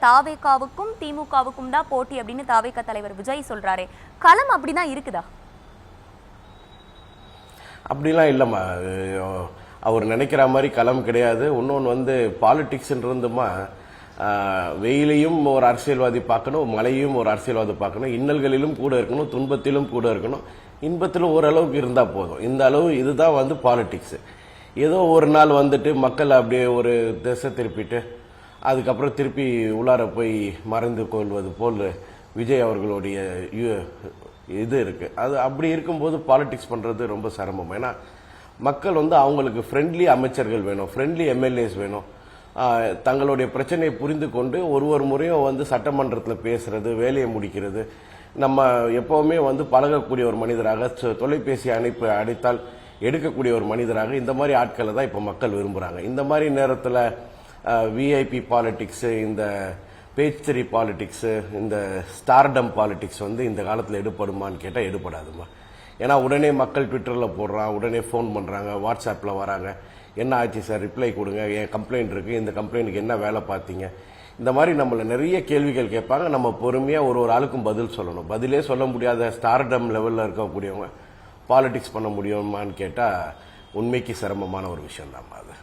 தாவேகாவுக்கும் திமுகவுக்கும் தான் போட்டி அப்படின்னு தாவேகா தலைவர் விஜய் சொல்றாரு. களம் அப்படிதான் இருக்குதா? அப்படிலாம் இல்லைம்மா. அவர் நினைக்கிற மாதிரி களம் கிடையாது. இன்னொன்று வந்து பாலிடிக்ஸ்ன்றதுமா வெயிலையும் ஒரு அரசியல்வாதி பார்க்கணும், மழையும் ஒரு அரசியல்வாதி பார்க்கணும், இன்னல்களிலும் கூட இருக்கணும், துன்பத்திலும் கூட இருக்கணும், இன்பத்திலும் ஓரளவுக்கு இருந்தால் போதும். இந்த அளவு இதுதான் வந்து பாலிடிக்ஸ். ஏதோ ஒரு நாள் வந்துட்டு மக்கள் அப்படியே ஒரு திசை திருப்பிட்டு அதுக்கப்புறம் திருப்பி உள்ளார போய் மறைந்து கொள்வது போல் விஜய் அவர்களுடைய இது இருக்கு. அது அப்படி இருக்கும்போது பாலிடிக்ஸ் பண்றது ரொம்ப சிரமம். ஏன்னா மக்கள் வந்து அவங்களுக்கு ஃப்ரெண்ட்லி அமைச்சர்கள் வேணும், ஃப்ரெண்ட்லி எம்எல்ஏஸ் வேணும். தங்களுடைய பிரச்சனையை புரிந்து கொண்டு ஒரு முறையும் வந்து சட்டமன்றத்தில் பேசுறது, வேலையை முடிக்கிறது. நம்ம எப்பவுமே வந்து பழகக்கூடிய ஒரு மனிதராக, தொலைபேசி அடித்தால் எடுக்கக்கூடிய ஒரு மனிதராக இந்த மாதிரி ஆட்களை தான் இப்போ மக்கள் விரும்புறாங்க. இந்த மாதிரி நேரத்தில் விஐபி பாலிடிக்ஸ், இந்த பேஜ் 3 பாலிடிக்ஸ், இந்த ஸ்டார்டம் பாலிடிக்ஸ் வந்து இந்த காலத்தில் எடுப்படுமான்னு கேட்டால் எடுப்படாதுமா. ஏன்னா உடனே மக்கள் ட்விட்டரில் போடுறான், உடனே ஃபோன் பண்ணுறாங்க, வாட்ஸ்அப்பில் வராங்க, என்ன ஆச்சு சார், ரிப்ளை கொடுங்க, என் கம்ப்ளைண்ட் இருக்கு, இந்த கம்ப்ளைண்ட்டுக்கு என்ன வேலை பார்த்தீங்க, இந்த மாதிரி நம்மள நிறைய கேள்விகள் கேட்பாங்க. நம்ம பொறுமையாக ஒரு ஆளுக்கும் பதில் சொல்லணும். பதிலே சொல்ல முடியாத ஸ்டார்டம் லெவலில் இருக்கக்கூடியவங்க பாலிடிக்ஸ் பண்ண முடியுமான்னு கேட்டால் உண்மைக்கு சிரமமான ஒரு விஷயம் தான் அது.